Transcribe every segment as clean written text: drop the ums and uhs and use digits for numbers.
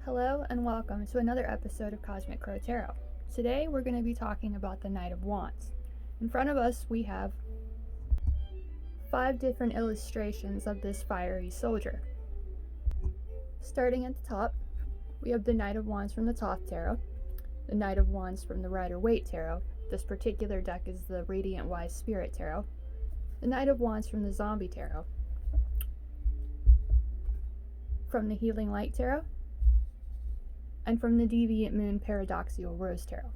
Hello and welcome to another episode of Cosmic Crow Tarot. Today we're going to be talking about the Knight of Wands. In front of us we have 5 different illustrations of this fiery soldier. Starting at the top, we have the Knight of Wands from the Thoth Tarot, the Knight of Wands from the Rider-Waite Tarot. This particular deck is the Radiant Wise Spirit Tarot. The Knight of Wands from the Zombie Tarot, from the Healing Light Tarot, and from the Deviant Moon Paradoxical Rose Tarot.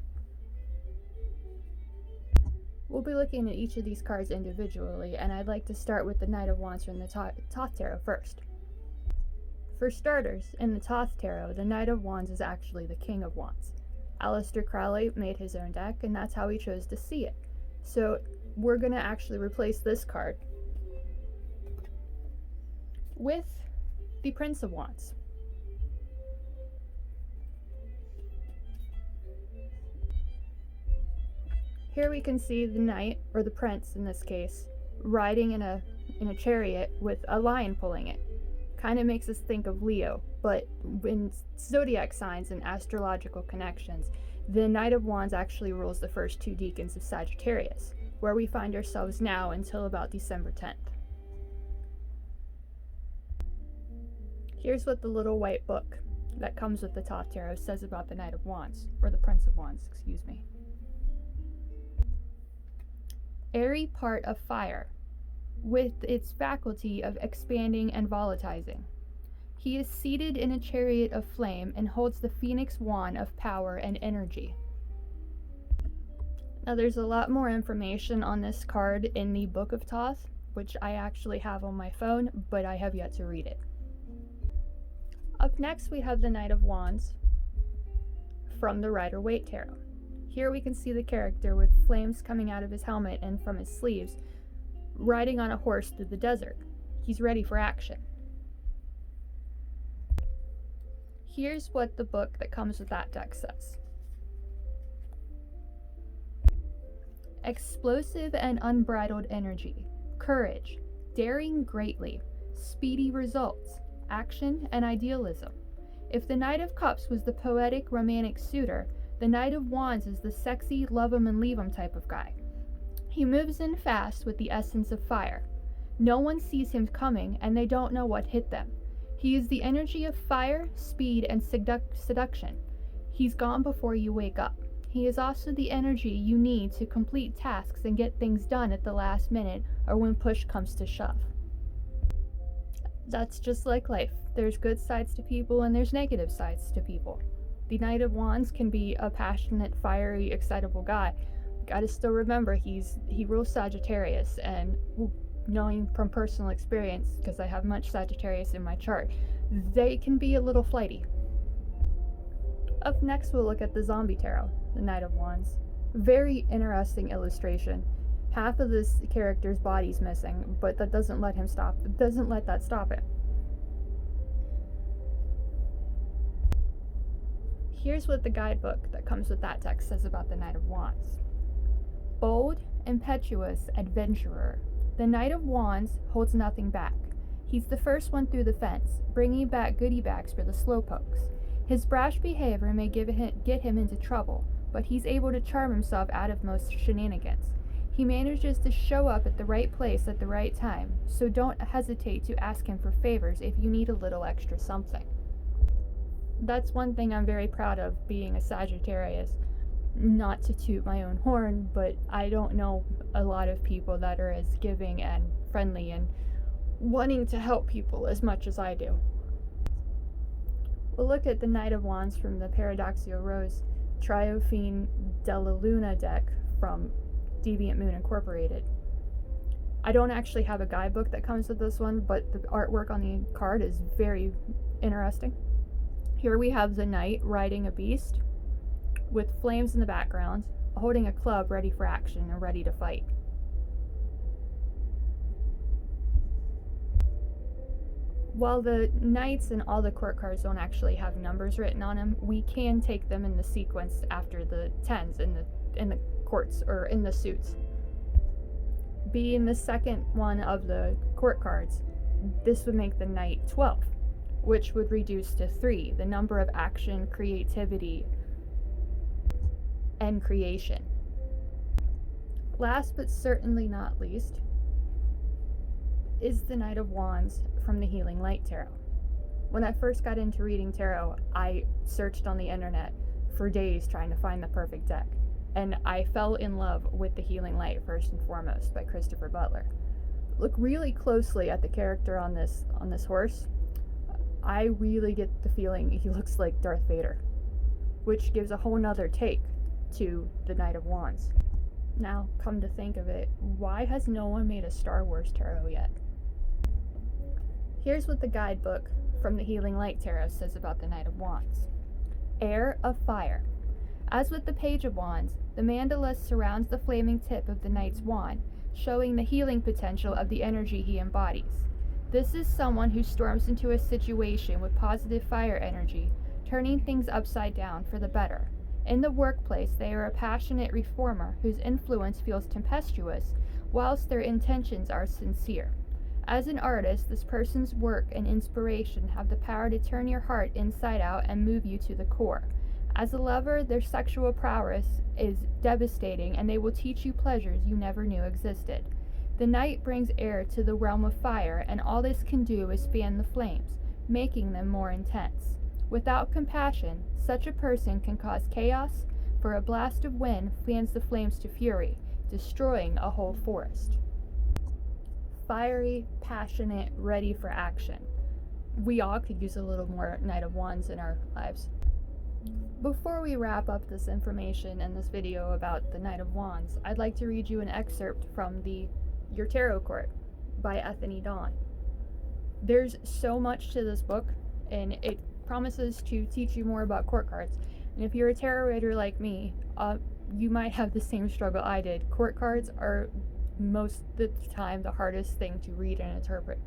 We'll be looking at each of these cards individually, and I'd like to start with the Knight of Wands from the Thoth Tarot first. For starters, in the Thoth Tarot, the Knight of Wands is actually the King of Wands. Aleister Crowley made his own deck, and that's how he chose to see it. So we're going to actually replace this card with the Prince of Wands. Here we can see the knight, or the prince in this case, riding in a chariot with a lion pulling it. Kind of makes us think of Leo, but in zodiac signs and astrological connections, the Knight of Wands actually rules the first 2 decans of Sagittarius, where we find ourselves now until about December 10th. Here's what the little white book that comes with the Thoth Tarot says about the Knight of Wands, or the Prince of Wands, excuse me. Airy part of fire, with its faculty of expanding and volatilizing. He is seated in a chariot of flame and holds the phoenix wand of power and energy. Now there's a lot more information on this card in the Book of Thoth, which I actually have on my phone, but I have yet to read it. Up next we have the Knight of Wands from the Rider-Waite Tarot. Here we can see the character with flames coming out of his helmet and from his sleeves, riding on a horse through the desert. He's ready for action. Here's what the book that comes with that deck says. Explosive and unbridled energy, courage, daring greatly, speedy results, action and idealism. If the Knight of Cups was the poetic, romantic suitor, the Knight of Wands is the sexy, love 'em and leave 'em type of guy. He moves in fast with the essence of fire. No one sees him coming, and they don't know what hit them. He is the energy of fire, speed, and seduction. He's gone before you wake up. He is also the energy you need to complete tasks and get things done at the last minute or when push comes to shove. That's just like life. There's good sides to people and there's negative sides to people. The Knight of Wands can be a passionate, fiery, excitable guy. Gotta still remember he rules Sagittarius, and knowing from personal experience, because I have much Sagittarius in my chart, they can be a little flighty. Up next we'll look at the Zombie Tarot, the Knight of Wands. Very interesting illustration. Half of this character's body's missing, but that doesn't let that stop it. Here's what the guidebook that comes with that text says about the Knight of Wands. Bold, impetuous, adventurer. The Knight of Wands holds nothing back. He's the first one through the fence, bringing back goodie bags for the slowpokes. His brash behavior may get him into trouble, but he's able to charm himself out of most shenanigans. He manages to show up at the right place at the right time, so don't hesitate to ask him for favors if you need a little extra something. That's one thing I'm very proud of, being a Sagittarius. Not to toot my own horn, but I don't know a lot of people that are as giving and friendly and wanting to help people as much as I do. We'll look at the Knight of Wands from the Paradoxical Rose Trionfi Della deck from Deviant Moon Incorporated. I don't actually have a guidebook that comes with this one, but the artwork on the card is very interesting. Here we have the knight riding a beast with flames in the background, holding a club ready for action and ready to fight. While the knights and all the court cards don't actually have numbers written on them, we can take them in the sequence after the 10s in the courts or in the suits. Being the second one of the court cards, this would make the knight 12. which would reduce to 3, the number of action, creativity, and creation. Last but certainly not least is the Knight of Wands from the Healing Light Tarot. When I first got into reading tarot, I searched on the internet for days trying to find the perfect deck, and I fell in love with the Healing Light first and foremost by Christopher Butler. Look really closely at the character on this horse. I really get the feeling he looks like Darth Vader, which gives a whole nother take to the Knight of Wands. Now, come to think of it, why has no one made a Star Wars tarot yet? Here's what the guidebook from the Healing Light Tarot says about the Knight of Wands. Heir of Fire. As with the Page of Wands, the mandala surrounds the flaming tip of the Knight's wand, showing the healing potential of the energy he embodies. This is someone who storms into a situation with positive fire energy, turning things upside down for the better. In the workplace, they are a passionate reformer whose influence feels tempestuous, whilst their intentions are sincere. As an artist, this person's work and inspiration have the power to turn your heart inside out and move you to the core. As a lover, their sexual prowess is devastating, and they will teach you pleasures you never knew existed. The Knight brings air to the realm of fire, and all this can do is fan the flames, making them more intense. Without compassion, such a person can cause chaos, for a blast of wind fans the flames to fury, destroying a whole forest. Fiery, passionate, ready for action. We all could use a little more Knight of Wands in our lives. Before we wrap up this information and this video about the Knight of Wands, I'd like to read you an excerpt from Your Tarot Court by Ethony Dawn. There's so much to this book, and it promises to teach you more about court cards. And if you're a tarot reader like me, you might have the same struggle I did. Court cards are most of the time the hardest thing to read and interpret.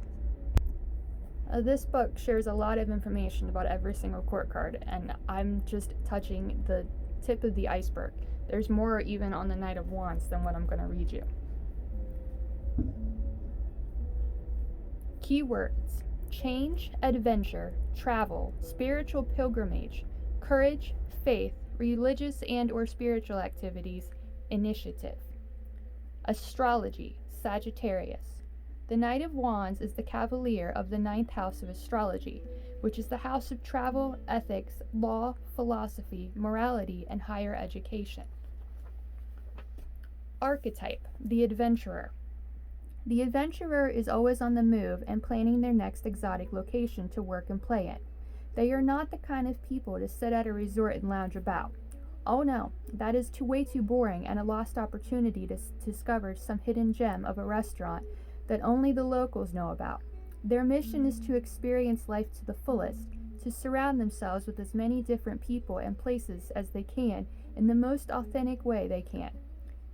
This book shares a lot of information about every single court card, and I'm just touching the tip of the iceberg. There's more even on the Knight of Wands than what I'm going to read you. Keywords: change, adventure, travel, spiritual pilgrimage, courage, faith, religious and or spiritual activities, initiative. Astrology, Sagittarius. The Knight of Wands is the cavalier of the 9th house of astrology, which is the house of travel, ethics, law, philosophy, morality, and higher education. Archetype, the adventurer. The adventurer is always on the move and planning their next exotic location to work and play in. They are not the kind of people to sit at a resort and lounge about. Oh no, that is way too boring and a lost opportunity to discover some hidden gem of a restaurant that only the locals know about. Their mission is to experience life to the fullest, to surround themselves with as many different people and places as they can in the most authentic way they can.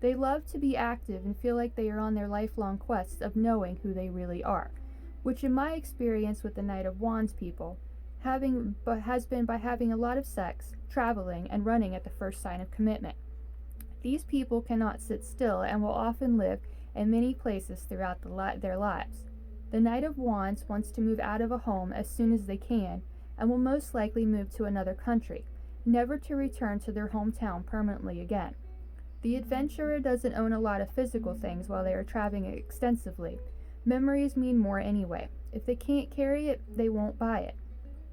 They love to be active and feel like they are on their lifelong quest of knowing who they really are, which in my experience with the Knight of Wands people has been by having a lot of sex, traveling, and running at the first sign of commitment. These people cannot sit still and will often live in many places throughout their lives. The Knight of Wands wants to move out of a home as soon as they can and will most likely move to another country, never to return to their hometown permanently again. The adventurer doesn't own a lot of physical things while they are traveling extensively. Memories mean more anyway. If they can't carry it, they won't buy it.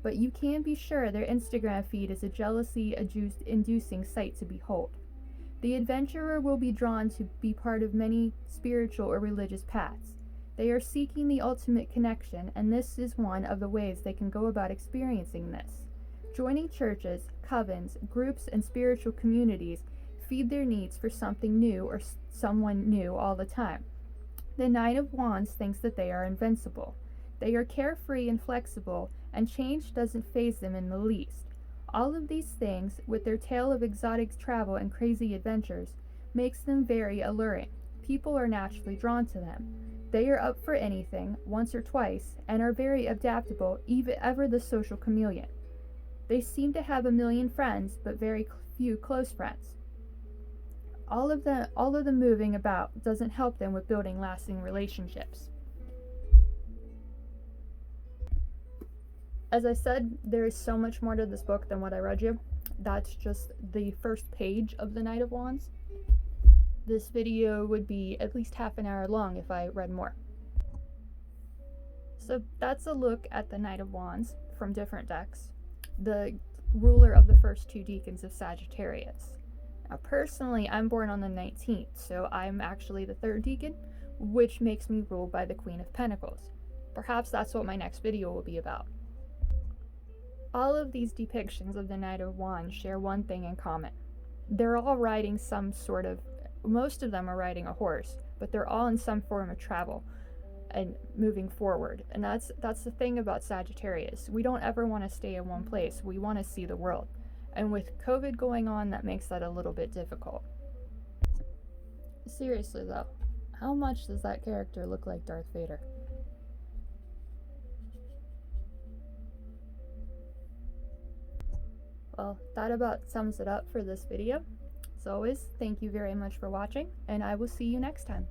But you can be sure their Instagram feed is a jealousy-inducing sight to behold. The adventurer will be drawn to be part of many spiritual or religious paths. They are seeking the ultimate connection, and this is one of the ways they can go about experiencing this. Joining churches, covens, groups, and spiritual communities feed their needs for something new or someone new all the time. The Knight of Wands thinks that they are invincible. They are carefree and flexible, and change doesn't faze them in the least. All of these things, with their tale of exotic travel and crazy adventures, makes them very alluring. People are naturally drawn to them. They are up for anything, once or twice, and are very adaptable, ever the social chameleon. They seem to have a million friends, but very few close friends. All of the moving about doesn't help them with building lasting relationships. As I said, there is so much more to this book than what I read you. That's just the first page of the Knight of Wands. This video would be at least half an hour long if I read more. So that's a look at the Knight of Wands from different decks, the ruler of the first 2 deacons of Sagittarius. Now personally, I'm born on the 19th, so I'm actually the 3rd deacon, which makes me ruled by the Queen of Pentacles. Perhaps that's what my next video will be about. All of these depictions of the Knight of Wands share one thing in common. They're all riding some sort of, most of them are riding a horse, but they're all in some form of travel and moving forward. And that's the thing about Sagittarius. We don't ever want to stay in one place. We want to see the world. And with COVID going on, that makes that a little bit difficult. Seriously though, how much does that character look like Darth Vader? Well, that about sums it up for this video. As always, thank you very much for watching, and I will see you next time.